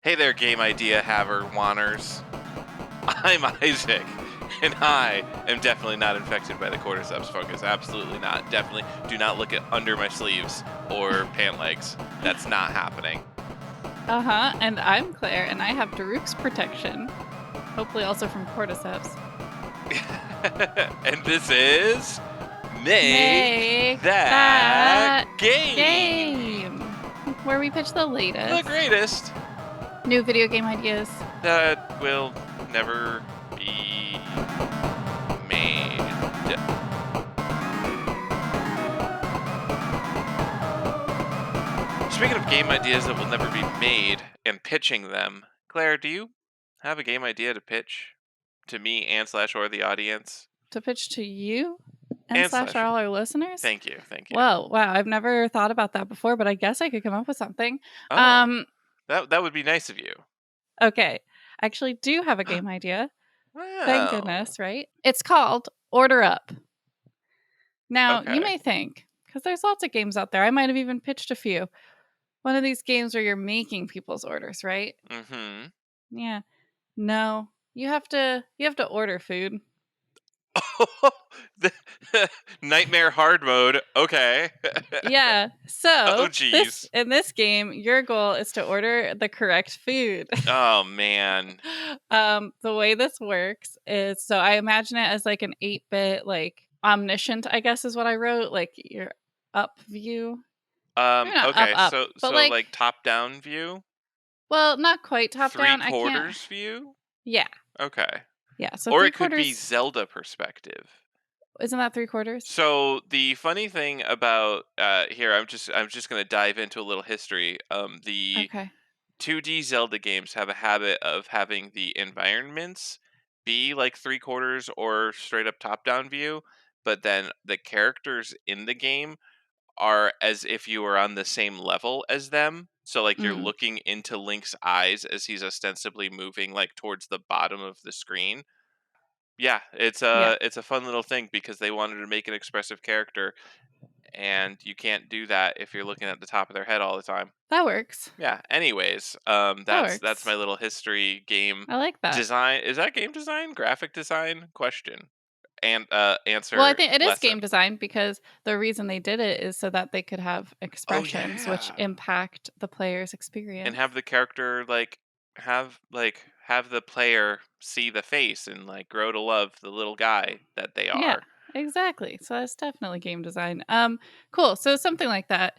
Hey there, game idea haver wanners. I'm Isaac, and I am definitely not infected by the cordyceps fungus. Absolutely not. Definitely do not look at under my sleeves or pant legs. That's not happening. And I'm Claire, and I have Daruk's protection. Hopefully also from cordyceps. And this is Make That Game. Game! Where we pitch the latest The greatest new video game ideas. that will never be made. Speaking of game ideas that will never be made and pitching them, Claire, do you have a game idea to pitch to me and / or the audience? To pitch to you and And slash slash. all our listeners? Thank you. Whoa, wow, I've never thought about that before, but I guess I could come up with something. Oh, that would be nice of you. Okay, I actually do have a game idea. Wow. Thank goodness, right? It's called Order Up. Now, Okay. you may think, because there's lots of games out there, I might have even pitched a few. One of these games where you're making people's orders, right? Mm-hmm. Yeah. No, you have to order food. Nightmare hard mode. Okay. Yeah. So Oh, jeez. in this game, your goal is to order the correct food. Oh, man. The way this works is, so I imagine it as like an 8-bit, like omniscient, I guess is what I wrote, like your up view. Maybe not Okay, up, so but like top-down view? well, not quite top down. I can't. 3/4 view? Yeah. Okay. Yeah. So Or it 3/4. could be Zelda perspective. Isn't that 3/4? So the funny thing about here, I'm just gonna dive into a little history. The Okay. 2D Zelda games have a habit of having the environments be like 3/4 or straight up top down view, but then the characters in the game are as if you were on the same level as them. So like you're Mm. looking into Link's eyes as he's ostensibly moving like towards the bottom of the screen. Yeah, it's Yeah. a fun little thing because they wanted to make an expressive character, and you can't do that if you're looking at the top of their head all the time. That works. Yeah. Anyways, That that's works. my little history game I like that. design. Is that game design? Graphic design? Question. And answer. Well, I think it is lesson. game design because the reason they did it is so that they could have expressions which yeah. impact the player's experience. And have the character have the player see the face and like grow to love the little guy that they are. Yeah, exactly. So that's definitely game design. Cool. So something like that.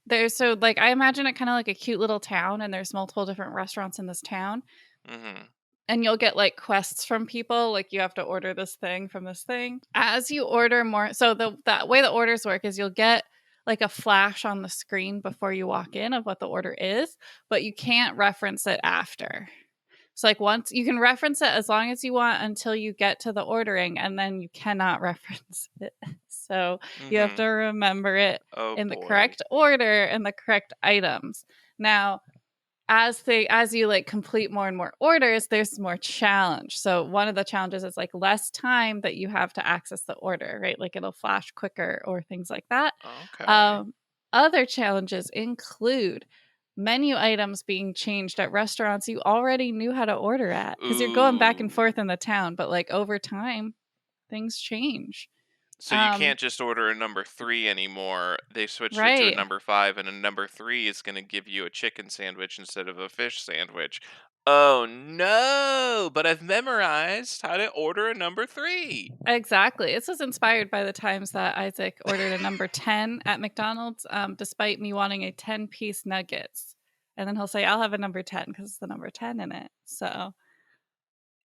There's so like I imagine it kind of like a cute little town, and there's multiple different restaurants in this town. Mm-hmm. And you'll get like quests from people, like you have to order this thing from this thing. As you order more, so the way the orders work is you'll get like a flash on the screen before you walk in of what the order is, but you can't reference it after. So like once you can reference it as long as you want until you get to the ordering, and then you cannot reference it. So you have to remember it in the correct order and the correct items. Now, as you like complete more and more orders, there's more challenge. So one of the challenges is like less time that you have to access the order, right? Like it'll flash quicker or things like that. Okay. Other challenges include menu items being changed at restaurants you already knew how to order at, because you're going back and forth in the town, but like over time things change. So you can't just order a number 3 anymore. They switched it to a Right. number 5, and a number 3 is going to give you a chicken sandwich instead of a fish sandwich. Oh no! But I've memorized how to order a number 3. Exactly. This was inspired by the times that Isaac ordered a number 10 at McDonald's, despite me wanting a 10-piece nuggets. And then he'll say, I'll have a number 10 because it's the number 10 in it. So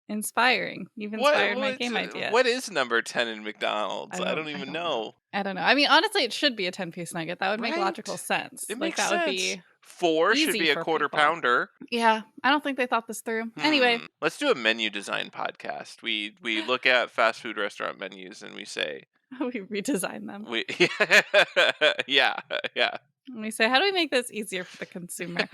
inspiring. You've inspired my game idea. What is number 10 in McDonald's? I don't even know. I don't know. I mean, honestly, it should be a 10-piece nugget. That would make logical sense. It like makes that sense. would be 4 should easy be a for quarter people. pounder. Yeah, I don't think they thought this through. Anyway, let's do a menu design podcast. We look at fast food restaurant menus and we say we redesign them. Yeah. And we say, how do we make this easier for the consumer?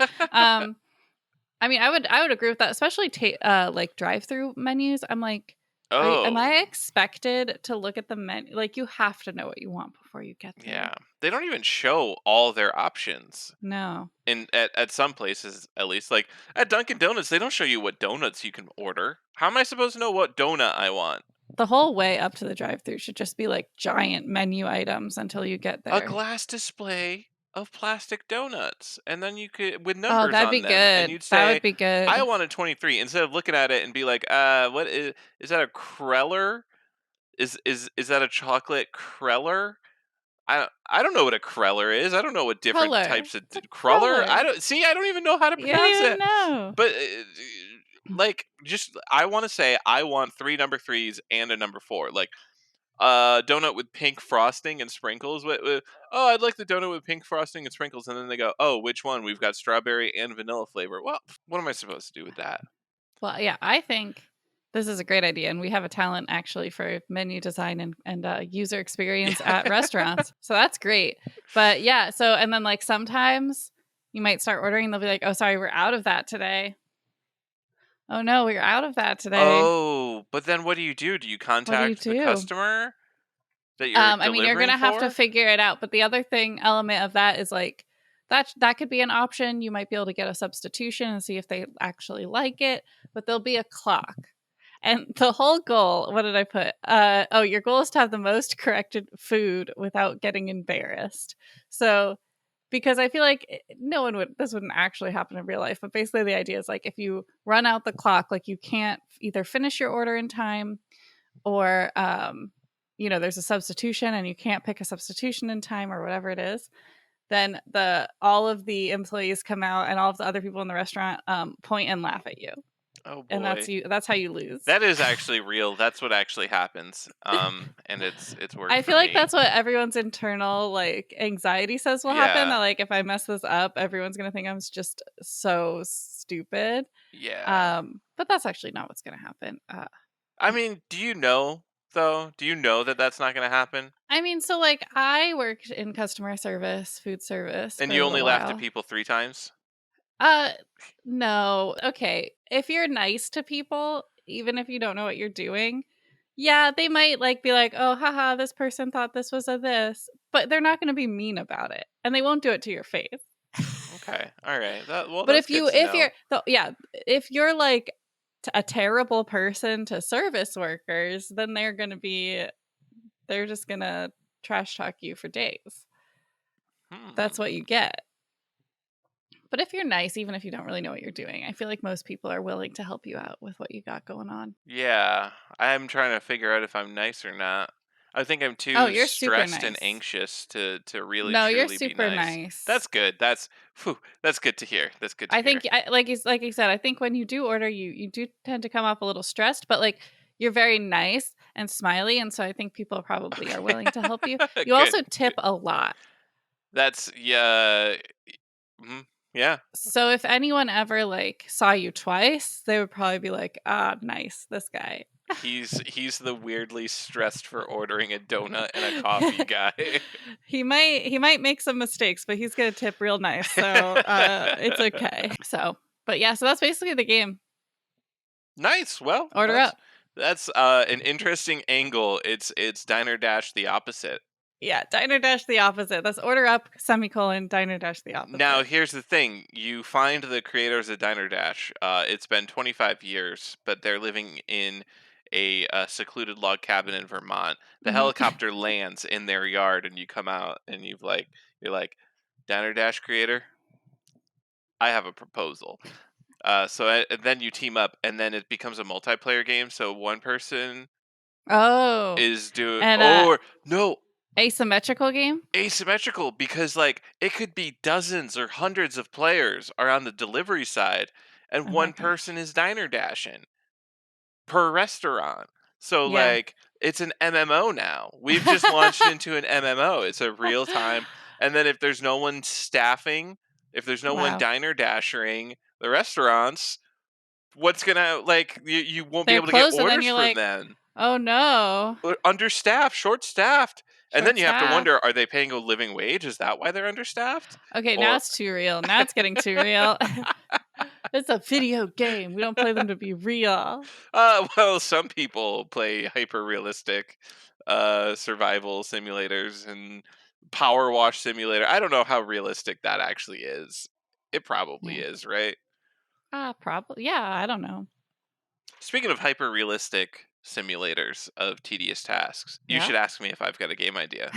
I mean, I would agree with that, especially like drive-through menus. I'm like, Am Oh, I expected to look at the menu? Like, you have to know what you want before you get there. yeah. They don't even show all their options. No. At some places, at least, like at Dunkin' Donuts, they don't show you what donuts you can order. How am I supposed to know what donut I want? The whole way up to the drive-through should just be, like, giant menu items until you get A there. glass display of plastic donuts, and then you could with Oh, numbers that'd on be them, and good. you'd That would say, be "I good. want a 23," instead of looking at it and be like, what is that a Kreller? Is that a chocolate Kreller?" I don't know what a Kreller is. I don't know what different Cruller. types of It's a Cruller. I cruller. don't see. I don't even know how to You don't pronounce even it. know. But like, just I want to say I want three number threes and a number four. Like donut with pink frosting and sprinkles. Oh, I'd like the donut with pink frosting and sprinkles. And then they go, oh, which one? We've got strawberry and vanilla flavor. Well, what am I supposed to do with that? Well, yeah, I think this is a great idea, and we have a talent actually for menu design and user experience at Yeah. restaurants, so that's great. But yeah, so and then like sometimes you might start ordering, they'll be like, "Oh, sorry, we're out of that today." "Oh no, we're out of that today." Oh, but then what do you do? Do you What do you contact the do? customer that you're I mean, you're delivering gonna have to for? figure it out. But the other thing element of that is like that could be an option. You might be able to get a substitution and see if they actually like it, but there'll be a clock. And the whole goal, what did I put? Your goal is to have the most corrected food without getting embarrassed. So, because I feel like no one would, this wouldn't actually happen in real life, but basically the idea is like if you run out the clock, like you can't either finish your order in time or, there's a substitution and you can't pick a substitution in time or whatever it is, then all of the employees come out and all of the other people in the restaurant point and laugh at you, Oh and boy. that's how you lose. That is actually real. That's what actually happens. And it's worked I for feel like me. that's what everyone's internal like anxiety says will happen. That Yeah. like if I mess this up, everyone's gonna think I'm just so stupid. Yeah. But that's actually not what's gonna happen. I mean, do you know though? Do you know that that's not going to happen? I mean, so like I worked in customer service, food service And for you a only little laughed at while. people 3 times? Uh, no. Okay. If you're nice to people, even if you don't know what you're doing, yeah, they might like be like, "Oh, haha, this person thought this was a this," but they're not going to be mean about it, and they won't do it to your face. Okay. All right. Well, But that's good to if you're, know. yeah, if you're like a terrible person to service workers, then they're just gonna trash talk you for days. That's what Hmm. you get. But if you're nice, even if you don't really know what you're doing, I feel like most people are willing to help you out with what you got going on. Yeah, I'm trying to figure out if I'm nice or not. I think I'm Oh, too you're super stressed and nice. anxious to really No, you're truly be super nice. nice. That's good. That's good to hear. That's good to I hear. think, like you said, I think when you do order, you do tend to come off a little stressed, but like you're very nice and smiley, and so I think people probably are Okay. willing to help you. You Good. also tip a lot, That's yeah. Mhm, yeah. so if anyone ever like saw you twice, they would probably be like, "Ah, nice, this guy." He's the weirdly stressed for ordering a donut and a coffee guy. He might make some mistakes, but he's gonna tip real nice, so it's okay. So, but yeah, so that's basically the game. Nice. Well, Order up. that's an interesting angle. It's Diner Dash the opposite. Yeah, diner dash the opposite. That's order up semicolon diner dash the Now, opposite. here's the thing. You find the creators of Diner Dash. It's been 25 years, but they're living in a secluded log cabin in Vermont. The Hmm. helicopter lands in their yard, and you come out, and you're like, Diner Dash creator, I have a proposal. And then you team up, and then it becomes a multiplayer game. So one person Oh, is doing, and or no, asymmetrical game. asymmetrical, because like it could be dozens or hundreds of players are on the delivery side and Oh my one gosh. person is diner dashing per restaurant. So Yeah. like it's an MMO now. We've just launched into an MMO. It's a real time, and then if there's no one staffing, if there's no one Wow. diner dashing the restaurants, what's gonna like you won't be They're able to get closed, and then orders you're from like, them. oh no, Understaffed, short staffed. And then short you have to staff. wonder, are they paying a living wage? Is that why they're understaffed? Okay, now Or it's too real. Now it's getting too real. It's a video game. We don't play them to be real. Well, some people play hyper realistic survival simulators and power wash simulator. I don't know how realistic that actually is. It probably Yeah. is, right? Probably. Yeah, I don't know. Speaking of hyper realistic simulators of tedious tasks, you Yeah. should ask me if I've got a game idea.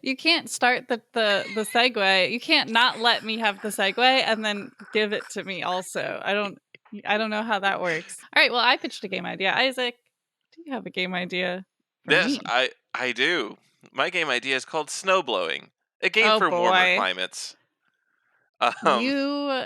You can't start the segue. You can't not let me have the segue and then give it to me also. I don't know how that works. All right, well, I pitched a game idea. Isaac, do you have a game idea for Yes, me? I do. My game idea is called Snowblowing, a game Oh for warmer boy. climates. Um,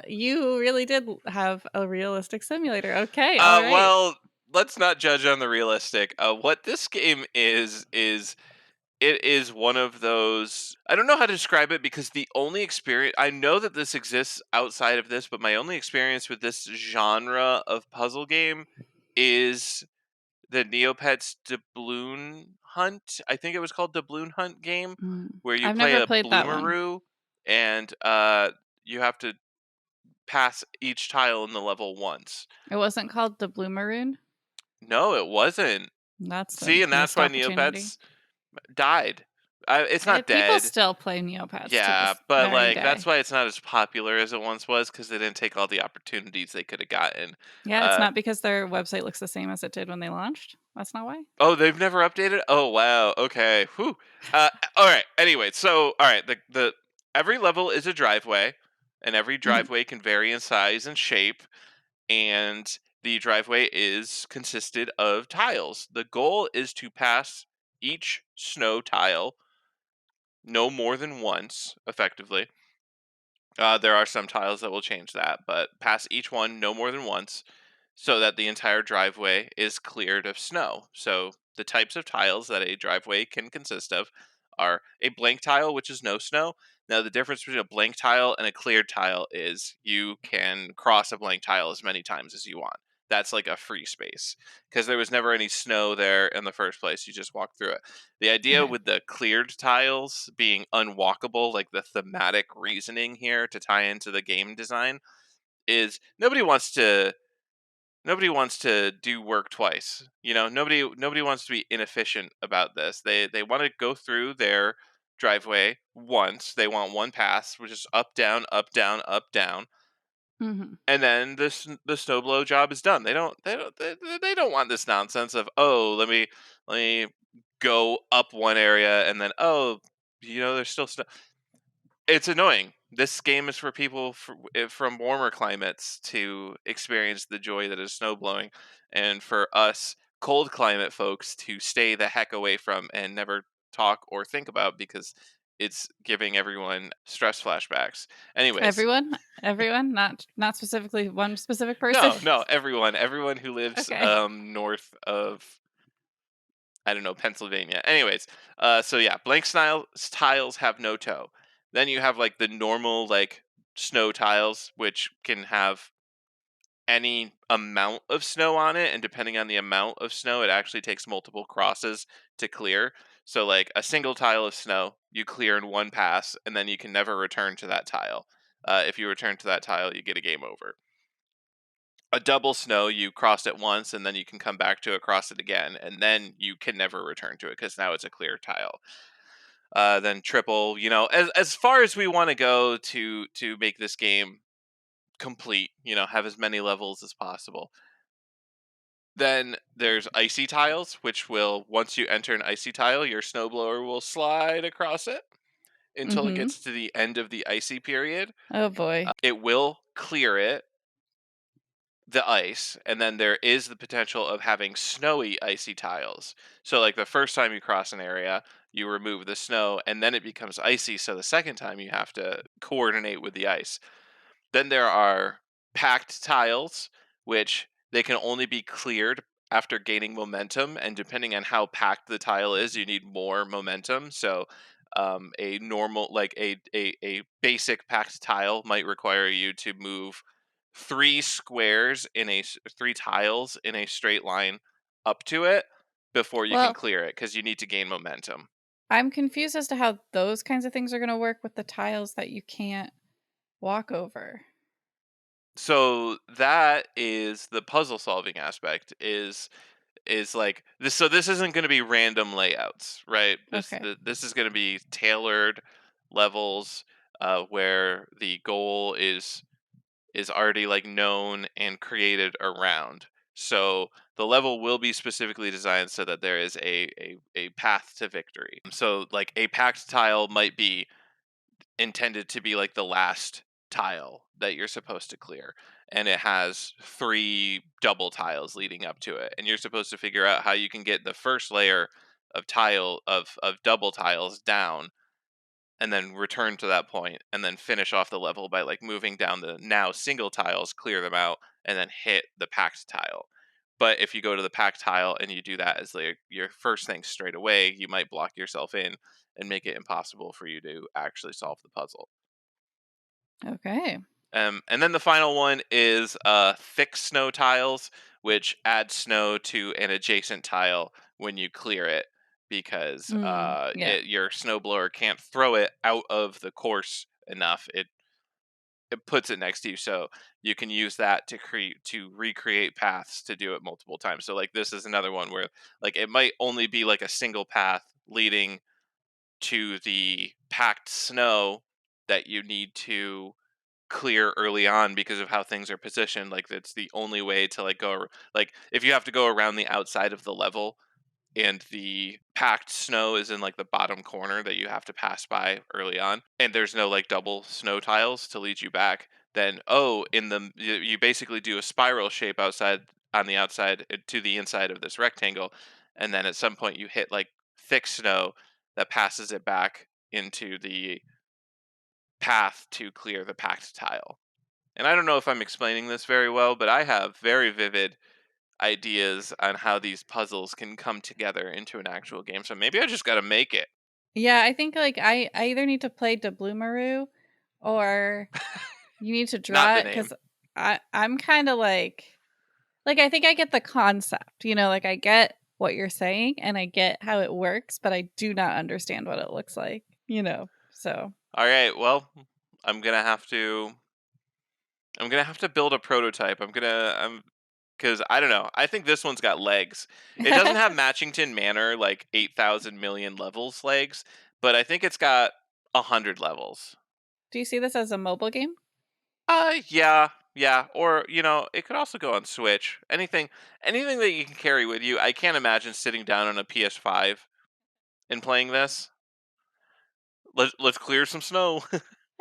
You really did have a realistic simulator. Okay, all right. well, let's not judge on the realistic. What this game is it is one of those. I don't know how to describe it because the only experience I know that this exists outside of this, but my only experience with this genre of puzzle game is the Neopets Doubloon Hunt. I think it was called Doubloon Hunt game, where you I've play never a played that one. bloomaroo and you have to pass each tile in the level once. It wasn't called the Blue Maroon. No, it wasn't. That's a See, and that's missed why opportunity. Neopets died. It's not People dead. still play Neopets to Yeah, this but very like that's day. why it's not as popular as it once was because they didn't take all the opportunities they could have gotten. Yeah, it's Uh, not because their website looks the same as it did when they launched. That's not why. oh, they've never updated. Oh wow. Okay. Whew. All right. Anyway, so all right. The every level is a driveway, and every Mhm, driveway can vary in size and shape. And the driveway is consisted of tiles. The goal is to pass each snow tile no more than once, effectively. There are some tiles that will change that, but pass each one no more than once so that the entire driveway is cleared of snow. So the types of tiles that a driveway can consist of are a blank tile, which is no snow. Now, the difference between a blank tile and a cleared tile is you can cross a blank tile as many times as you want. That's like a free space because there was never any snow there in the first place. You just walk through it. The idea okay. with the cleared tiles being unwalkable, like the thematic reasoning here to tie into the game design, is nobody wants to do work twice. You know, nobody wants to be inefficient about this. They want to go through their driveway once. They want one pass, which is up down up down up down, Mhm. and then the snowblow job is done. They don't want this nonsense of, oh, let me go up one area and then, oh, there's still snow. It's annoying. This game is for people from warmer climates to experience the joy that is snow blowing, and for us cold climate folks to stay the heck away from and never talk or think about because it's giving everyone stress flashbacks. Anyways, Everyone, not specifically one specific person. no, everyone who lives Okay. north of, I don't know, Pennsylvania. Anyways, so yeah, blank tiles have no toe. Then you have like the normal like snow tiles, which can have any amount of snow on it, and depending on the amount of snow, it actually takes multiple crosses to clear. So like a single tile of snow, you clear in one pass, and then you can never return to that tile. If you return to that tile, you get a game over. A double snow, you cross it once and then you can come back to it, cross it again, and then you can never return to it because now it's a clear tile. Then triple, as far as we want to go to make this game complete, have as many levels as possible. Then there's icy tiles, which will, once you enter an icy tile, your snowblower will slide across it until it Mhm. gets to the end of the icy period. Oh boy. It will clear it, the ice, and then there is the potential of having snowy icy tiles. So like the first time you cross an area, you remove the snow and then it becomes icy, so the second time you have to coordinate with the ice. Then there are packed tiles, which they can only be cleared after gaining momentum, and depending on how packed the tile is, you need more momentum. So, a normal, like a basic packed tile, might require you to move three tiles in a straight line up to it before you can Well, clear it because you need to gain momentum. I'm confused as to how those kinds of things are gonna work with the tiles that you can't walk over. So that is the puzzle solving aspect is like this. So this isn't going to be random layouts, right? Okay. This is going to be tailored levels where the goal is already like known and created around. So the level will be specifically designed so that there is a path to victory. So like a packed tile might be intended to be like the last tile that you're supposed to clear, and it has three double tiles leading up to it, and you're supposed to figure out how you can get the first layer of double tiles down, and then return to that point, and then finish off the level by like moving down the now single tiles, clear them out, and then hit the packed tile. But if you go to the packed tile and you do that as like your first thing straight away, you might block yourself in and make it impossible for you to actually solve the puzzle. Okay. And then the final one is thick snow tiles, which add snow to an adjacent tile when you clear it, because Yeah. your snowblower can't throw it out of the course enough. It puts it next to you, so you can use that to recreate paths to do it multiple times. So like this is another one where like it might only be like a single path leading to the packed snow that you need to clear early on because of how things are positioned. Like it's the only way to like like if you have to go around the outside of the level and the packed snow is in like the bottom corner that you have to pass by early on, and there's no like double snow tiles to lead you back, then you basically do a spiral shape outside on the outside to the inside of this rectangle, and then at some point you hit like thick snow that passes it back into the path to clear the packed tile. And I don't know if I'm explaining this very well, but I have very vivid ideas on how these puzzles can come together into an actual game. So maybe I just got to make it, Yeah, I think like I either need to play Bloomaroo or you need to not draw the it name. because I'm kind of like I think I get the concept, like I get what you're saying and I get how it works, but I do not understand what it looks like. So All right, well, I'm gonna have to. I'm gonna have to build a prototype. I'm because I don't know. I think this one's got legs. It doesn't have Matchington Manor like 8,000 million levels legs, but I think it's got 100 levels. do you see this as a mobile game? Yeah, yeah, or it could also go on Switch. Anything that you can carry with you. I can't imagine sitting down on a PS5 and playing this. Let's clear some snow.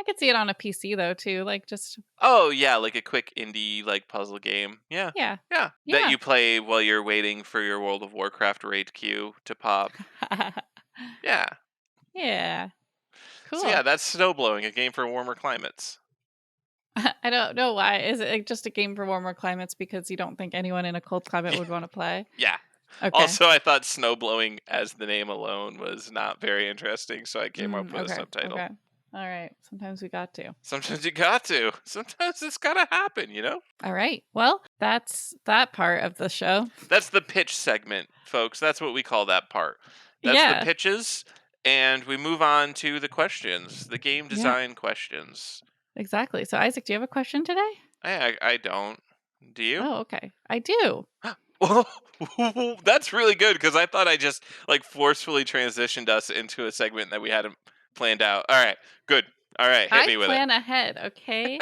I could see it on a PC though too, like just Oh yeah, like a quick indie like puzzle game. Yeah, yeah. yeah, that Yeah. you play while you're waiting for your World of Warcraft raid queue to pop. Yeah. Yeah. So yeah, Cool. that's snowblowing, a game for warmer climates. I don't know why. Is it like just a game for warmer climates because you don't think anyone in a cold climate would want to play? Yeah. Okay. Also, I thought snowblowing as the name alone was not very interesting, so I came up with a Okay. subtitle. Okay. All right. Sometimes we got to. Sometimes you got to. Sometimes it's gotta happen. All right. Well, that's that part of the show. That's the pitch segment, folks. That's what we call that part. That's the Yeah. pitches, and we move on to the questions, the game Yeah. design questions. Exactly. So, Isaac, do you have a question today? I don't. Do you? Oh, okay. I do. Well, that's really good because I thought I just like forcefully transitioned us into a segment that we hadn't planned out. All right, good. All right, hit I me with it. plan ahead, okay?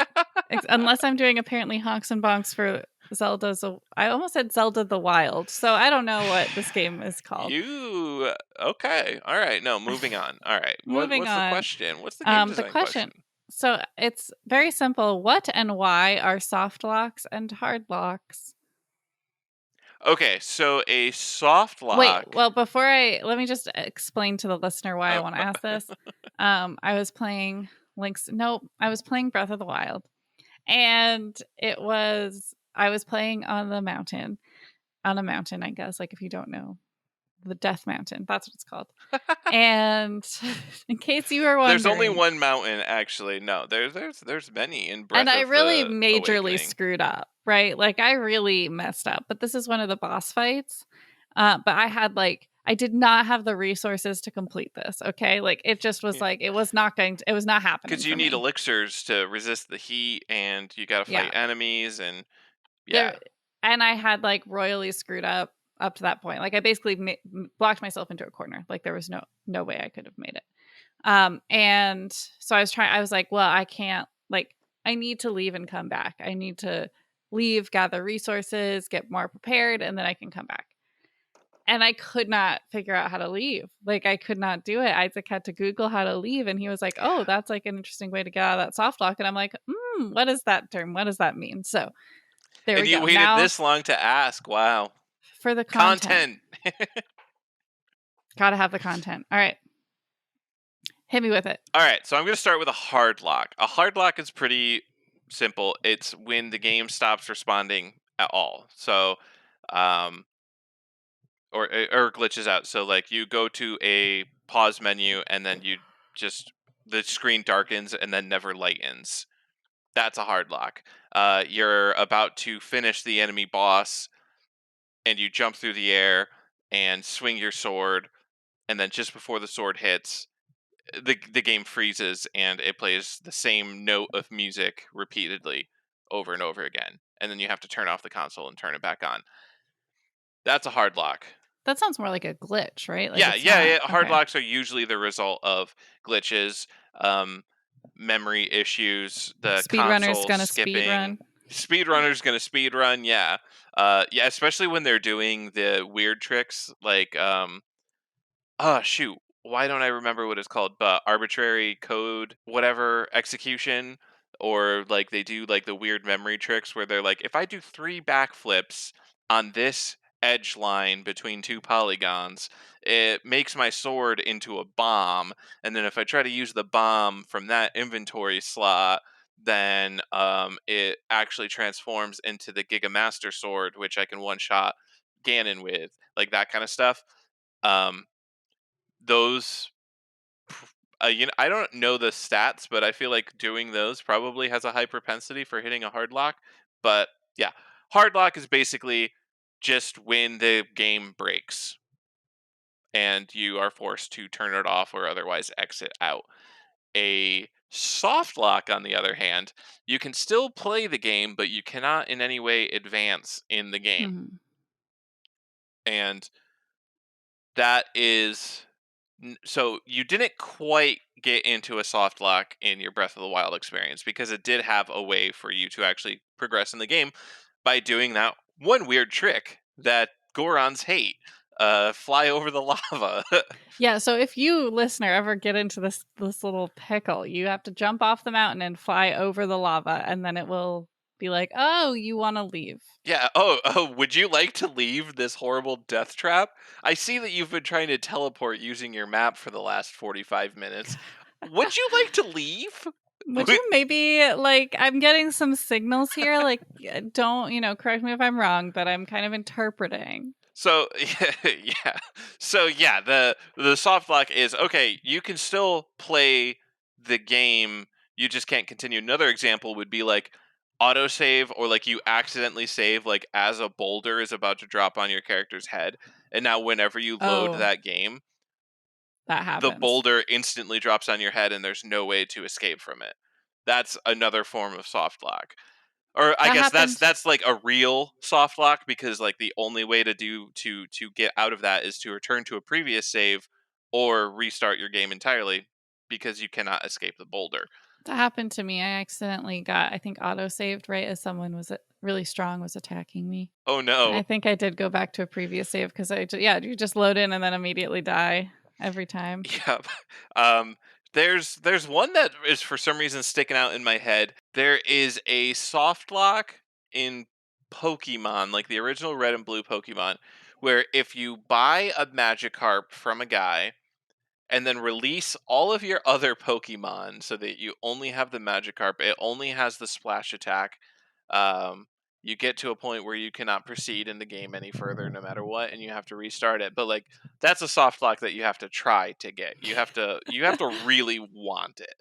Unless I'm doing apparently honks and bonks for I almost said Zelda the Wild. So, I don't know what this game is called. You okay? All right. No, moving on. All right. Moving What's the on. question? What's the game The design question. question? So it's very simple. What and why are soft locks and hard locks? Okay, so a soft Wait, lock. well, let me just explain to the listener why I Oh, want to ask this. I was playing I was playing Breath of the Wild, and I was playing on a mountain, I guess, like if you don't know, the Death Mountain, that's what it's called. And in case you were there's only wondering, one mountain, actually. No, there's many in and Breath I of really the majorly Awakening. screwed up, right? Like I really messed up. But this is one of the boss fights. But I I did not have the resources to complete this, okay? Like, it just was Yeah. like, it was not happening Because you for need me. elixirs to resist the heat, and you gotta fight Yeah. enemies, and yeah. There and I had, like, royally screwed up to that point. Like, I basically blocked myself into a corner. Like, there was no way I could have made it. And so I was like, well, I can't, like, I need to leave and come back. I need to leave, gather resources, get more prepared, and then I can come back. And I could not figure out how to leave. Like, I could not do it. Isaac had to Google how to leave, and he was like, "Oh, that's like an interesting way to get out of that soft lock." And I'm like, what is that term? What does that mean?" So there And we you go. waited Now this long to ask. Wow. for the content, Content. gotta have the content. All right, hit me with it. All right, so I'm going to start with a hard lock. A hard lock is pretty simple. It's when the game stops responding at all. So, um, or glitches out. So, like, you go to a pause menu, and then the screen darkens and then never lightens. That's a hard lock. You're about to finish the enemy boss, and you jump through the air and swing your sword, and then just before the sword hits, the game freezes and it plays the same note of music repeatedly over and over again, and then you have to turn off the console and turn it back on. That's a hard lock. That sounds more like a glitch, right? Like Yeah, it's yeah, not yeah. Hard okay. locks are usually the result of glitches, um, memory issues, the Speedrunner's console gonna speed skipping. run. Speedrunner's gonna speed run, yeah. Yeah, especially when they're doing the weird tricks like oh shoot, why don't I remember what it's called? But arbitrary code, whatever execution, or like they do like the weird memory tricks where they're like, if I do 3 backflips on this edge line between 2 polygons, it makes my sword into a bomb, and then if I try to use the bomb from that inventory slot, then it actually transforms into the Giga Master Sword, which I can one shot Ganon with, like that kind of stuff. Um, those I don't know the stats, but I feel like doing those probably has a high propensity for hitting a hard lock. But yeah, hard lock is basically just when the game breaks and you are forced to turn it off or otherwise exit out. A soft lock, on the other hand, you can still play the game, but you cannot in any way advance in the game. Mhm. And that is so you didn't quite get into a soft lock in your Breath of the Wild experience, because it did have a way for you to actually progress in the game by doing that one weird trick that Gorons hate, fly over the lava. Yeah, so if you, listener, ever get into this little pickle, you have to jump off the mountain and fly over the lava, and then it will be like, "Oh, you want to leave." Yeah. Oh, would you like to leave this horrible death trap? I see that you've been trying to teleport using your map for the last 45 minutes. Would you like to leave? Would you maybe, like, I'm getting some signals here, like, don't, correct me if I'm wrong, but I'm kind of interpreting. So yeah, so yeah, the soft lock is okay. You can still play the game. You just can't continue. Another example would be like autosave, or like you accidentally save like as a boulder is about to drop on your character's head, and now whenever you load Oh, that game, that the happens. boulder instantly drops on your head, and there's no way to escape from it. That's another form of soft lock. Or I That guess happened that's like a real soft lock, because like the only way to get out of that is to return to a previous save or restart your game entirely, because you cannot escape the boulder. that happened to me. I accidentally got, I think, auto saved right as someone was really strong was attacking me. Oh And I no. think I did go back to a previous save because yeah, you just load in and then immediately die every time. Yep. Um there's one that is for some reason sticking out in my head. There is a soft lock in Pokemon, like the original Red and Blue Pokemon, where if you buy a Magikarp from a guy and then release all of your other Pokemon so that you only have the Magikarp. It only has the splash attack. Um, you get to a point where you cannot proceed in the game any further, no matter what, and you have to restart it. But like that's a soft lock that you have to try to get. You have to really want it.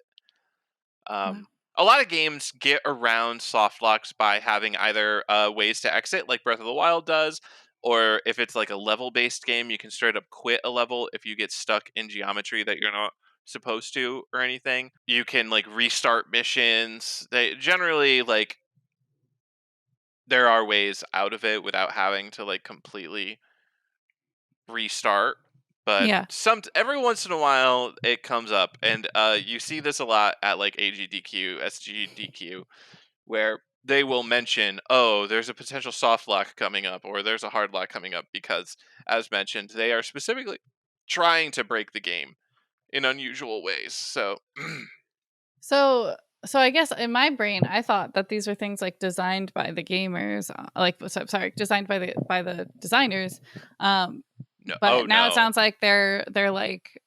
Wow. A lot of games get around soft locks by having either ways to exit, like Breath of the Wild does, Or if it's like a level based game, you can straight up quit a level if you get stuck in geometry that you're not supposed to or anything. You can like restart missions. They generally like there are ways out of it without having to like completely restart. But Yeah. every once in a while it comes up, and you see this a lot at like AGDQ, SGDQ, where they will mention, oh, there's a potential soft lock coming up, or there's a hard lock coming up, because, as mentioned, they are specifically trying to break the game in unusual ways. So, So so I guess in my brain, I thought that these were things like designed by the gamers, sorry, designed by the designers. Um, no, oh but now it no. sounds like they're like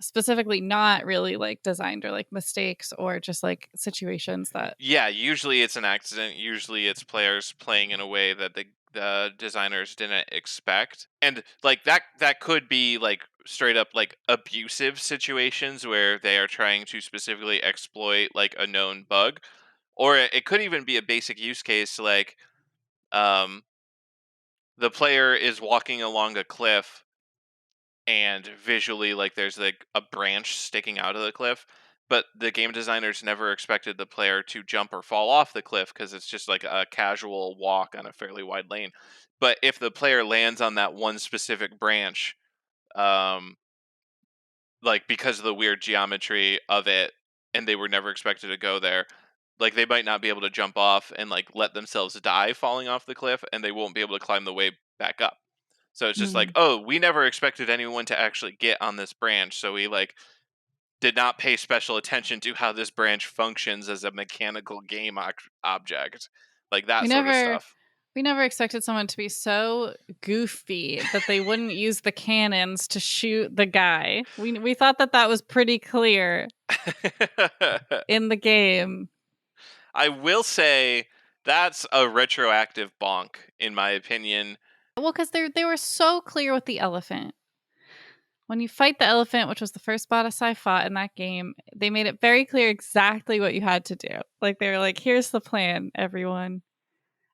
specifically not really like designed or like mistakes or just like situations that Yeah, usually it's an accident. Usually it's players playing in a way that the designers didn't expect. And like that could be like straight up like abusive situations where they are trying to specifically exploit like a known bug. Or it could even be a basic use case like um the player is walking along a cliff, and visually like there's like a branch sticking out of the cliff, but the game designers never expected the player to jump or fall off the cliff because it's just like a casual walk on a fairly wide lane. But if the player lands on that one specific branch, um like because of the weird geometry of it, and they were never expected to go there, like they might not be able to jump off and like let themselves die falling off the cliff, and they won't be able to climb the way back up. So it's just like, mm, oh, we never expected anyone to actually get on this branch, so we like did not pay special attention to how this branch functions as a mechanical game object, like we that sort of never stuff. we never expected someone to be so goofy that they wouldn't use the cannons to shoot the guy. We thought that that was pretty clear in the game. I will say that's a retroactive bonk, in my opinion. Well, because they were so clear with the elephant. When you fight the elephant, which was the first boss I fought in that game, they made it very clear exactly what you had to do. Like they were like, "Here's the plan, everyone."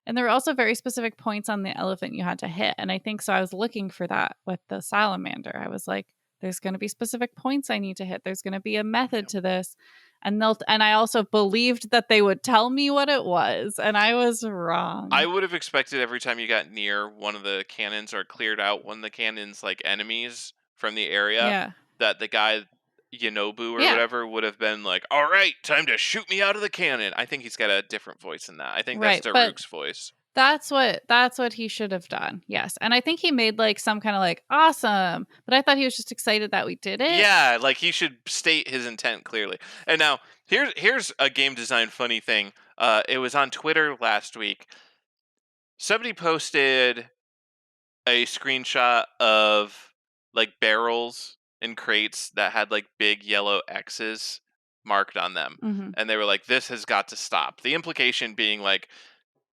And there were also very specific points on the elephant you had to hit. And I think so. I was looking for that with the salamander. I was like, "There's going to be specific points I need to hit. There's going to be a method Yep. to this." And I also believed that they would tell me what it was, and I was I wrong. would have expected every time you got near one of the cannons or cleared out one of the cannons, like enemies from the area, Yeah, that the guy Yanobu or yeah, whatever would have been like, "All right, time to shoot me out of the cannon." I think he's got a different voice than that. I think that's right. But Daruk's voice. that's what he should have done. Yes. And I think he made like some kind of like awesome, but I thought he was just excited that we did it. Yeah, like he should state his intent clearly. And now here's a game design funny thing. It was on Twitter last week. Somebody posted a screenshot of like barrels and crates that had like big yellow X's marked on them. Mhm. And they were like, this has got to stop. The implication being like,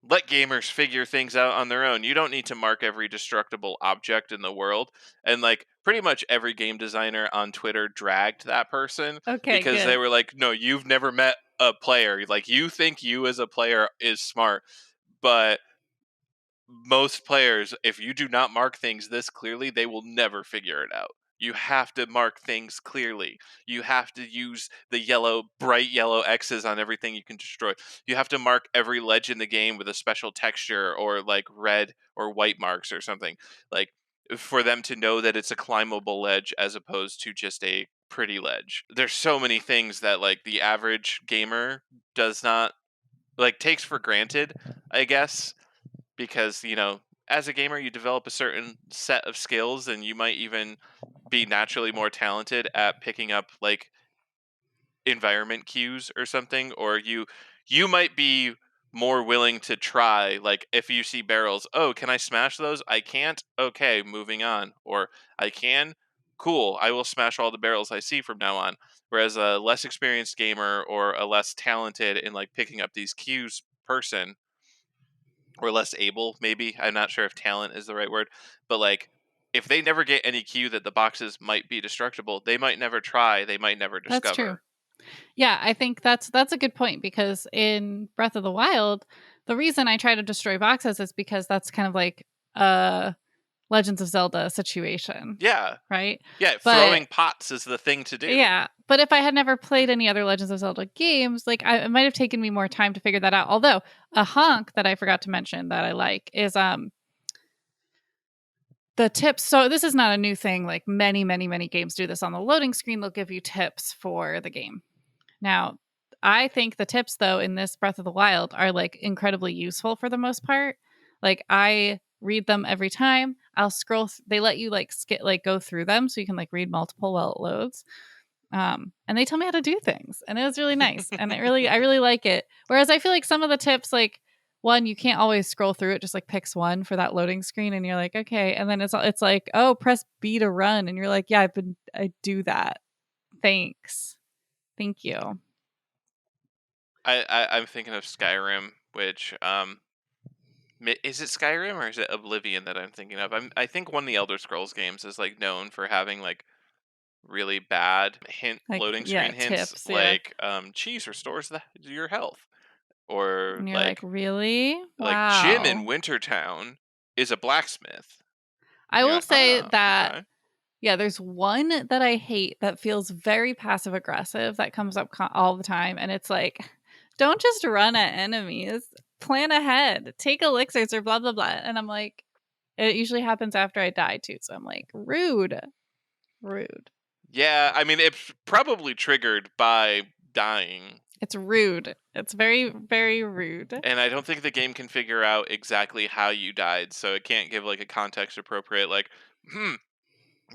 let gamers figure things out on their own. You don't need to mark every destructible object in the world. And like pretty much every game designer on Twitter dragged that person Okay, because they good. were like, no, you've never met a player. Like you think you as a player is smart, but most players, if you do not mark things this clearly, they will never figure it out. You have to mark things clearly. You have to use the bright yellow X's on everything you can destroy. You have to mark every ledge in the game with a special texture or like red or white marks or something. Like for them to know that it's a climbable ledge as opposed to just a pretty ledge. There's so many things that like the average gamer does not like takes for granted, I guess, because as a gamer you develop a certain set of skills, and you might even be naturally more talented at picking up like environment cues or something, or you might be more willing to try, like if you see barrels, oh, can I smash those? I can't. Okay, moving on. Or I can. Cool, I will smash all the barrels I see from now on. Whereas a less experienced gamer or a less talented in like picking up these cues person, or less able, maybe, I'm not sure if talent is the right word, but like if they never get any cue that the boxes might be destructible, they might never try, they might never That's true. discover. Yeah, I think that's a good point because in Breath of the Wild, the reason I try to destroy boxes is because that's kind of like a Legends of Zelda situation, Yeah. right? Yeah, But throwing pots is the thing to do. yeah, but if I had never played any other Legends of Zelda games, like it might have taken me more time to figure that out. Although a honk that I forgot to mention that I like is the tips. So this is not a new thing. Like many games do this on the loading screen. They'll give you tips for the game. Now, I think the tips though in this Breath of the Wild are like incredibly useful for the most part. Like I read them every time. I'll scroll. They let you like skip, like go through them, so you can like read multiple while it loads. And they tell me how to do things, and it was really nice, and I really like it. Whereas I feel like some of the tips, like one, you can't always scroll through it, just like picks one for that loading screen, and you're like, okay, and then it's like, oh, press B to run, and you're like, yeah, I do that. Thanks, thank you. I'm thinking of Skyrim, which is it Skyrim or is it Oblivion that I'm thinking of? I think one of the Elder Scrolls games is like known for having like really bad Like loading yeah, screen hints, tips, yeah, like cheese restores your health, or and you're like, really? Jim in Wow. Wintertown is a blacksmith. I You're will like, say oh, that okay. yeah, there's one that I hate that feels very passive aggressive that comes up all the time. And it's like, don't just run at enemies, plan ahead, take elixirs or blah, blah, blah. And I'm like, it usually happens after I die too. So I'm like, rude, rude. Yeah, I mean it's probably triggered by dying. It's rude. It's very, very rude. And I don't think the game can figure out exactly how you died, so it can't give like a context appropriate like, hmm,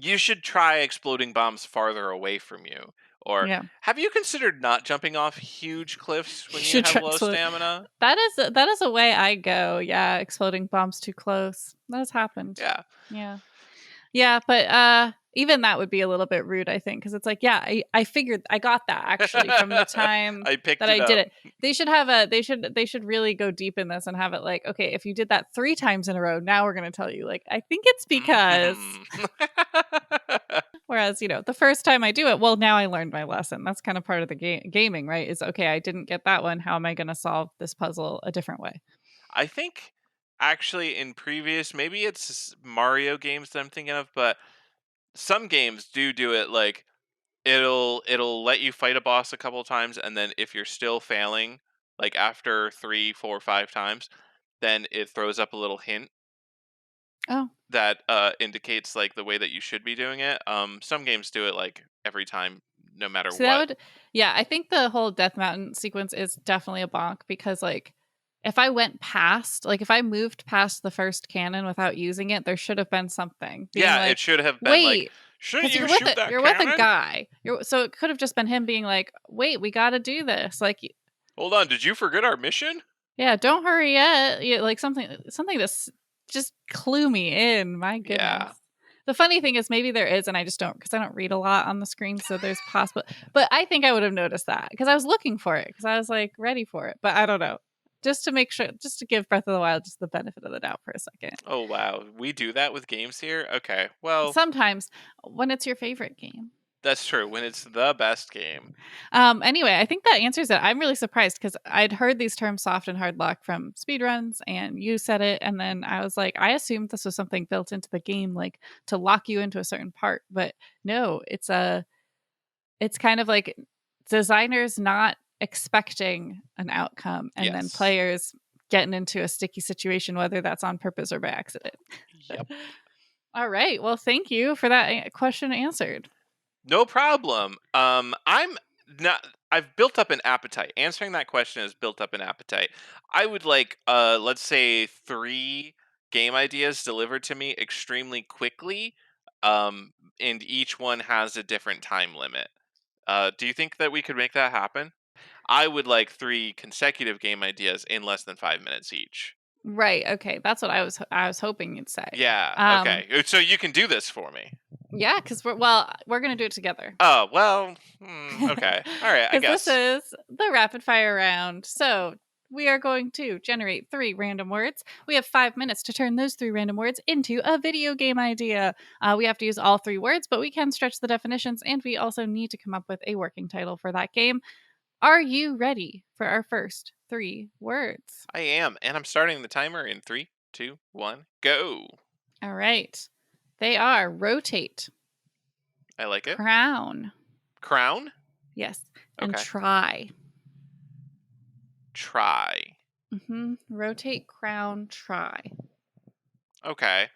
you should try exploding bombs farther away from you. Or Yeah. have you considered not jumping off huge cliffs You when you should have try low explode. stamina? That is a way I go. Yeah. Exploding bombs too close. That has happened. Yeah. Yeah. Yeah, but even that would be a little bit rude, I think, because it's like, yeah, I figured I got that actually from the time I picked that it I did up. it. They should have they should really go deep in this and have it like, okay, if you did that 3 times in a row, now we're gonna tell you. Like, I think it's because Mhm. whereas, the first time I do it, well, now I learned my lesson. That's kind of part of the gaming, right? Is okay, I didn't get that one. How am I gonna solve this puzzle a different way? I think actually in previous, maybe it's Mario games that I'm thinking of, but some games do it like it'll let you fight a boss a couple times, and then if you're still failing, like after 3, 4, 5 times, then it throws up a little hint Oh, that indicates like the way that you should be doing it. Some games do it like every time, no matter so that what. would, yeah, I think the whole Death Mountain sequence is definitely a bonk because, like, if I went past, like, if I moved past the first cannon without using it, there should have been something being Yeah, it like, should have been like, wait, shouldn't because you shoot that you're with a cannon? guy. So it could have just been him being like, wait, we got to do this. Like, Hold on, did you forget our mission? yeah, don't hurry yet. Yeah, like something to just clue me in. My goodness. Yeah. The funny thing is maybe there is, and I just don't because I don't read a lot on the screen, so there's possible. But I think I would have noticed that because I was looking for it because I was like ready for it. But I don't know. Just to make sure, just to give Breath of the Wild just the benefit of the doubt for a second. Oh wow, we do that with games here. Okay, well, Sometimes when it's your favorite game. that's true. When it's the best game. Anyway, I think that answers it. I'm really surprised because I'd heard these terms soft and hard lock from speedruns, and you said it, and then I was like, I assumed this was something built into the game, like to lock you into a certain part, but no, it's kind of like designers not expecting an outcome, and then Yes. players getting into a sticky situation, whether that's on purpose or by accident. Yep. All right, well, thank you for that question answered. No problem. I'm not. I've built up an appetite. Answering that question has built up an appetite. I would like, let's say, 3 game ideas delivered to me extremely quickly. And each one has a different time limit. Do you think that we could make that happen? I would like 3 consecutive game ideas in less than 5 minutes each. Right. Okay. That's what I was hoping you'd say. Yeah. Um, Okay. So you can do this for me. yeah, because we're gonna do it together. Oh well. Okay. All right. I Because this guess. is the rapid fire round. So we are going to generate 3 random words. We have 5 minutes to turn those 3 random words into a video game idea. We have to use all 3 words, but we can stretch the definitions, and we also need to come up with a working title for that game. Are you ready for our first 3 words? I am, and I'm starting the timer in 3, 2, 1, go. All right. They are rotate, I like it. crown, Crown. yes, and Okay. try. Try. Rotate, crown, try. Okay.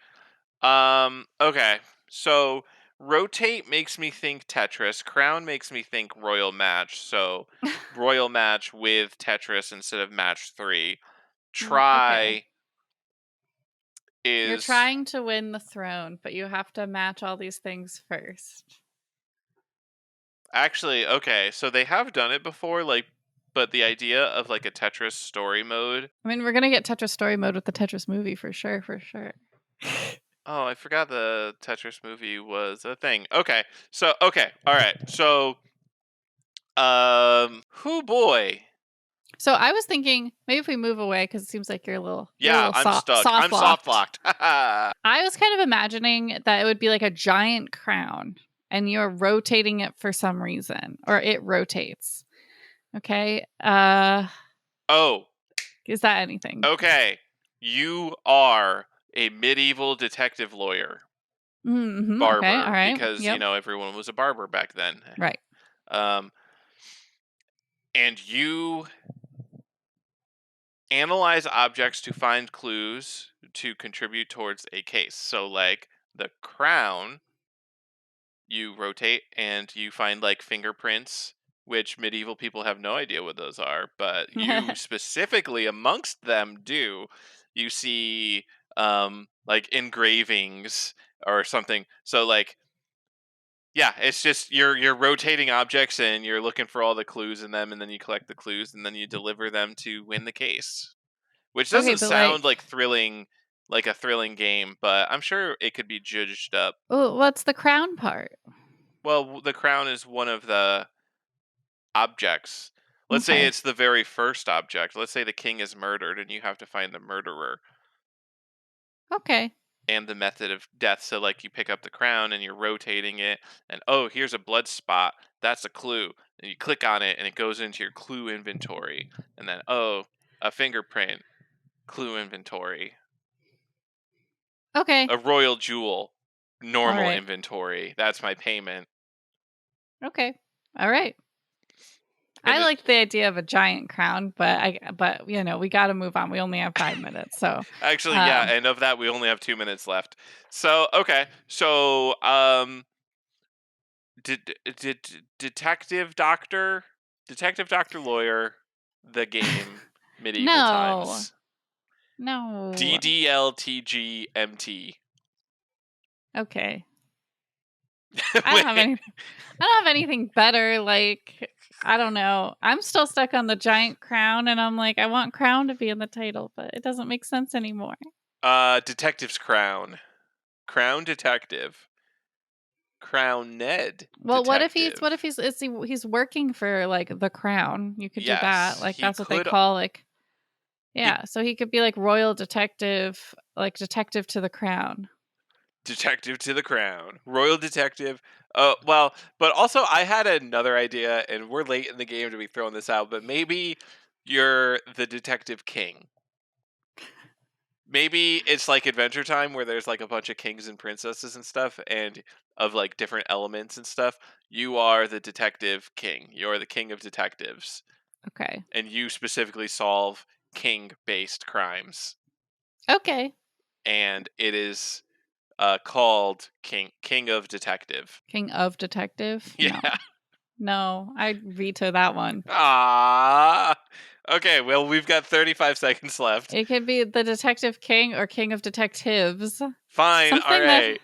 Okay. So rotate makes me think Tetris. Crown makes me think Royal Match. So Royal Match with Tetris instead of Match 3. Okay. Try You're is trying to win the throne, but you have to match all these things first. actually okay. So they have done it before, like, but the idea of like a Tetris story mode. I mean, we're gonna get Tetris story mode with the Tetris movie for sure, for sure. Oh, I forgot the Tetris movie was a thing. Okay. So okay. All right. So who boy. So I was thinking maybe if we move away because it seems like you're a Yeah, little I'm stuck. soft I'm soft locked. locked. Haha. I was kind of imagining that it would be like a giant crown and you're rotating it for some reason or it rotates. Okay. Oh, Is that anything? okay. You are a medieval detective lawyer, Okay. All barber, right. because Yep. everyone was a barber back then. Right. Um, and you analyze objects to find clues to contribute towards a case. So, like the crown, you rotate and you find like fingerprints, which medieval people have no idea what those are, but you specifically amongst them do. You see like engravings or something. So like yeah, it's just you're rotating objects and you're looking for all the clues in them, and then you collect the clues and then you deliver them to win the case. Which Okay, doesn't but sound like, like thrilling, like a thrilling game, but I'm sure it could be judged up. oh, what's the crown part? Well, the crown is one of the objects. Let's say Okay. it's the very first object. Let's say the king is murdered and you have to find the murderer Okay. and the method of death. So, like, you pick up the crown and you're rotating it, and oh, here's a blood spot. That's a clue. And you click on it and it goes into your clue inventory. And then, oh, a fingerprint, clue inventory. Okay. A royal jewel, All normal right. inventory. That's my payment. Okay. All right. I And it, like the idea of a giant crown, but we got to move on. We only have 5 minutes, so actually, yeah, um, and of that, we only have 2 minutes left. So, okay. So, did detective doctor lawyer the game medieval no, times no. DDLTGMT. Okay, I don't have Wait, anything. I don't have anything better. Like I don't know. I'm still stuck on the giant crown, and I'm like, I want crown to be in the title, but it doesn't make sense anymore. detective's crown detective, crown Ned Well, detective. he's working for like the crown? You could do that. Yes, Like he that's what they could. call like He yeah. So he could be like royal detective, like detective to the crown. detective to the crown, royal detective. Well, but also I had another idea, and we're late in the game to be throwing this out. But maybe you're the detective king. Maybe it's like Adventure Time where there's like a bunch of kings and princesses and stuff, and of like different elements and stuff. You are the detective king. You're the king of detectives, Okay. and you specifically solve king-based crimes. Okay. And it is called King of Detective. King of detective? No. Yeah. No, I veto that one. Ah. Okay, well, we've got 35 seconds left. It could be the detective king or king of detectives. Fine. All Something that right.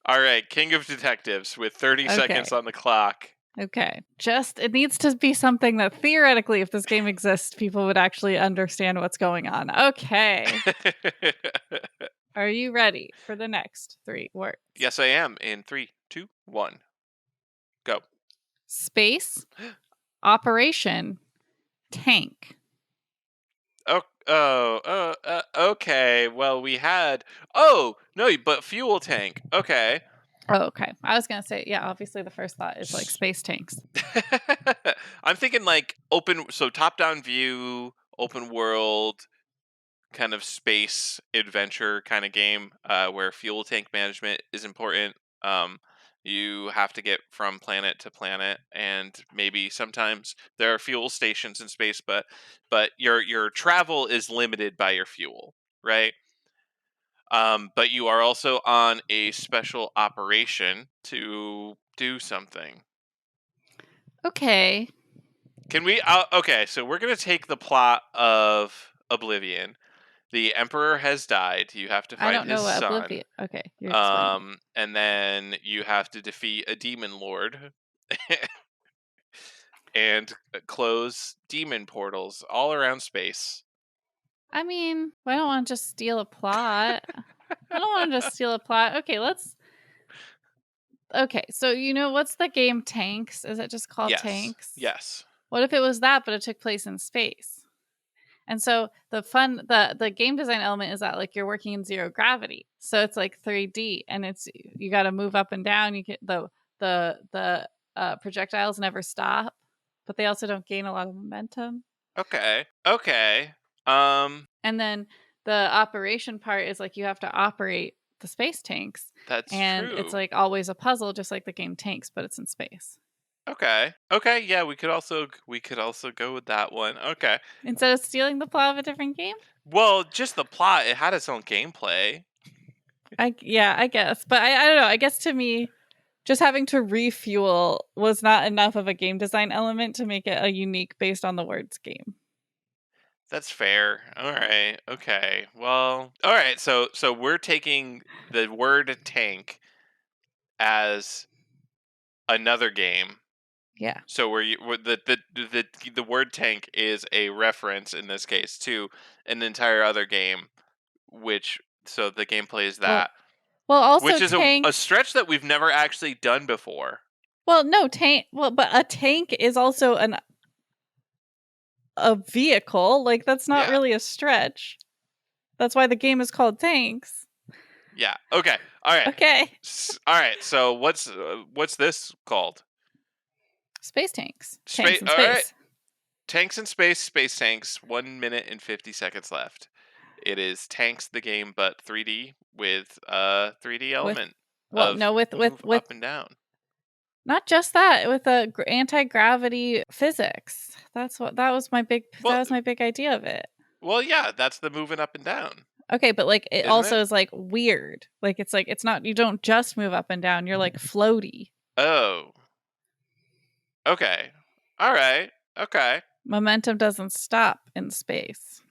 All right. King of Detectives with 30 seconds okay. on the clock. Okay. Just it needs to be something that theoretically if this game exists, people would actually understand what's going on. Okay. Are you ready for the next 3 words? Yes, I am. In three, two, one, go. Space, operation, tank. Okay. Well, we had. Oh, no, but fuel tank. Okay. Oh, okay. I was gonna say, yeah, obviously the first thought is like S- space tanks. I'm thinking like open, so top down view, open world, kind of space adventure kind of game where fuel tank management is important. Um, you have to get from planet to planet, and maybe sometimes there are fuel stations in space, but your travel is limited by your fuel, right? But you are also on a special operation to do something. Okay. Can we? Okay, so we're gonna take the plot of Oblivion. The Emperor has died. You have to I find don't his know what son. Oblivion. Okay, you're explaining. And then you have to defeat a demon lord and close demon portals all around space. I mean, I don't want to just steal a plot. I don't want to just steal a plot. Okay, let's. Okay, so what's the game Tanks? Is it just called Yes, Tanks? yes. What if it was that, but it took place in space? And so the game design element is that like you're working in zero gravity, so it's like 3D, and it's you got to move up and down. You get the projectiles never stop, but they also don't gain a lot of momentum. Okay, okay. Um, And then the operation part is like you have to operate the space tanks, that's and it's true. like always a puzzle, just like the game Tanks, but it's in space. Okay, okay. Yeah, we could also go with that one. Okay. Instead of stealing the plot of a different game. Well, just the plot. It had its own gameplay. I guess, but I don't know. I guess to me, just having to refuel was not enough of a game design element to make it a unique based on the words game. That's fair. All right. Okay. Well, all right. So we're taking the word tank as another game. Yeah. So where the word tank is a reference in this case to an entire other game, which so the gameplay is Well, that, also which is a tanks. stretch that we've never actually done before. Well, no tank. Well, but a tank is also a vehicle. Like that's not Yeah. really a stretch. That's why the game is called Tanks. Yeah. Okay. All right. Okay. All right. So what's this called? Space tanks. Space. Tanks in All right. space. Tanks in space. Space tanks. 1 minute and 50 seconds left. It is Tanks the game, but 3D with a 3D With element well, of no, move with up and down. not just that, with the anti-gravity physics. That was my Well, big idea of it. well, yeah, that's the moving up and down, Okay, but like it isn't also it? is like weird. Like it's not you don't just move up and down. You're like floaty. Oh, okay, all right, okay, Momentum doesn't stop in space.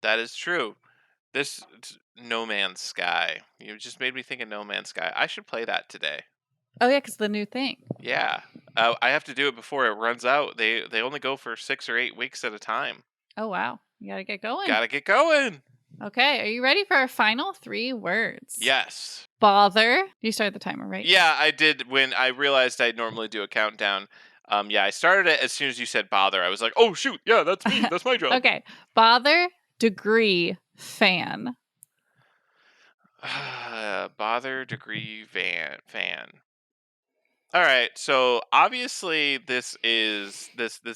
that is true. No Man's Sky. You just made me think of No Man's Sky. I should play that today. Oh yeah, because the new thing. Yeah, I have to do it before it runs out. They only go for 6 or 8 weeks at a time. Oh wow, you gotta get going. Gotta get going. Okay, are you ready for our final 3 words? Yes. Bother. You started the timer, right? Yeah, I did when I realized I'd normally do a countdown. Yeah, I started it as soon as you said bother. I was like, oh shoot, yeah, that's me. That's my job. Okay, bother. Degree. Fan. Bother degree fan. All right, so obviously this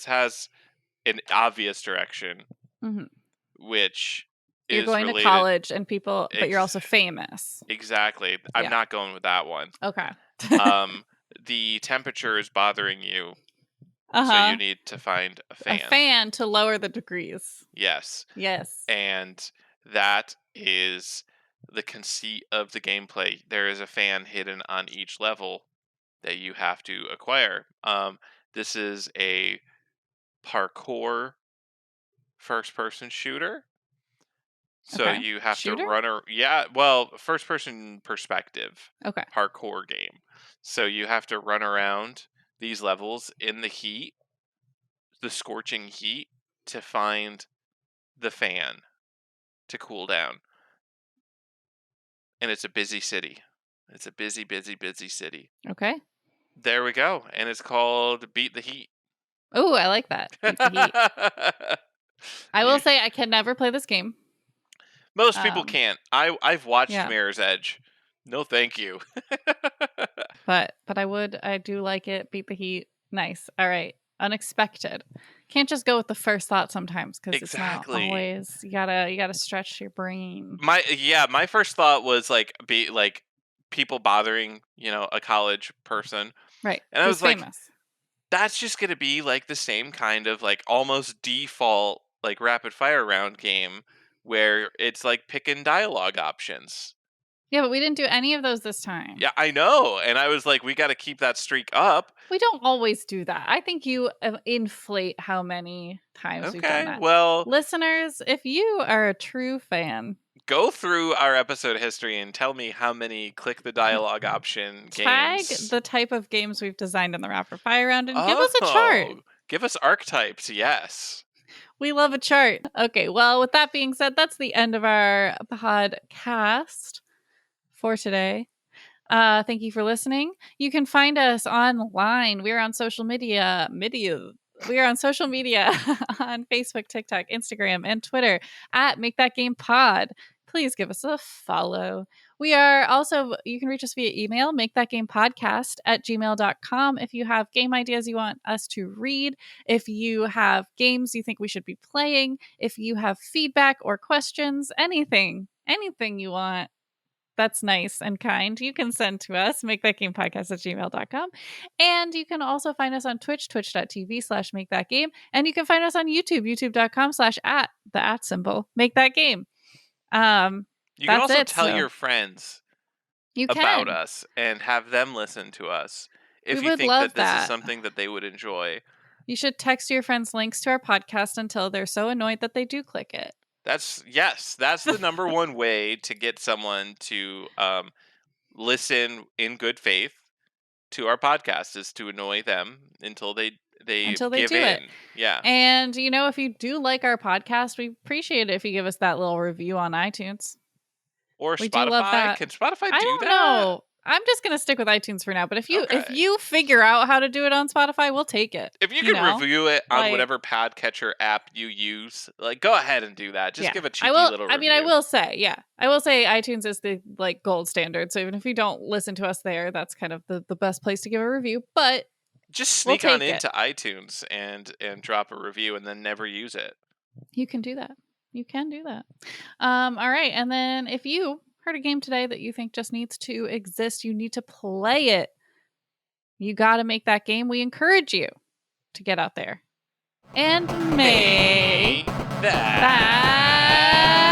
has an obvious direction, Hmm. which You're is going to related. college and people, but you're Ex- also famous. exactly. I'm Yeah. not going with that one. Okay. Um, the temperature is bothering you, Uh so you huh. need to find a A fan. fan to lower the degrees. Yes. Yes. And that is the conceit of the gameplay. There is a fan hidden on each level that you have to acquire. This is a parkour first-person shooter, so Okay. you have to Shooter? yeah, well, first-person perspective Okay. parkour game. So you have to run around these levels in the heat, the scorching heat, to find the fan to cool down. And it's a busy city. It's a busy, busy, busy city. Okay. There we go. And it's called Beat the Heat. Oh, I like that. Beat the heat. I will You, say I can never play this game. most people Um, can't. I've watched yeah, Mirror's Edge. No, thank you. but I do like it. Beat the heat. Nice. All right. Unexpected. Can't just go with the first thought sometimes because it's not Exactly. always. You gotta stretch your brain. My first thought was like be like people bothering, a college person. Right. And I Who's was like, famous? that's just going to be like the same kind of like almost default like rapid fire round game where it's like picking dialogue options. Yeah, but we didn't do any of those this time. Yeah, I know. And I was like, we got to keep that streak up. We don't always do that. I think you inflate how many times we've done Okay. that. Well, Listeners, if you are a true fan, go through our episode history and tell me how many click the dialogue option tag games. the type of games we've designed in the rapid fire round and give us a chart. Oh, give us archetypes. Yes. We love a chart. Okay, well, with that being said, that's the end of our podcast for today. Thank you for listening. You can find us online. We're on social media. We are on social media on Facebook, TikTok, Instagram, and Twitter at Make That Game Pod. Please give us a follow. We are also, you can reach us via email, makethatgamepodcast@gmail.com. If you have game ideas you want us to read, if you have games you think we should be playing, if you have feedback or questions, anything you want that's nice and kind, you can send to us, makethatgamepodcast@gmail.com. And you can also find us on Twitch, twitch.tv/makethatgame. And you can find us on YouTube, youtube.com/at the at symbol, make that game. You can That's also it. tell So your friends you about can. us and have them listen to us We if you would think that love this is that. something that they would enjoy. You should text your friends links to our podcast until they're so annoyed that they do click it. That's the number one way to get someone to listen in good faith to our podcast is to annoy them until they Until they give do it. in. Yeah. And, if you do like our podcast, we appreciate it if you give us that little review on iTunes. Or We do love Spotify. that. Can Spotify I do don't that? know. I'm just gonna stick with iTunes for now. But if Okay. you figure out how to do it on Spotify, we'll take it. If you can review it on Like, whatever podcatcher app you use, like go ahead and do that. Just yeah, give a I cheeky will. little I mean, I review. will say, yeah, I will say iTunes is the gold standard. So even if you don't listen to us there, that's kind of the best place to give a review. But Just we'll sneak on take it. into iTunes and drop a review and then never use it. You can do that. You can do that. All right, and then if you heard a game today that you think just needs to exist, you need to play it. You got to make that game. We encourage you to get out there and make That. that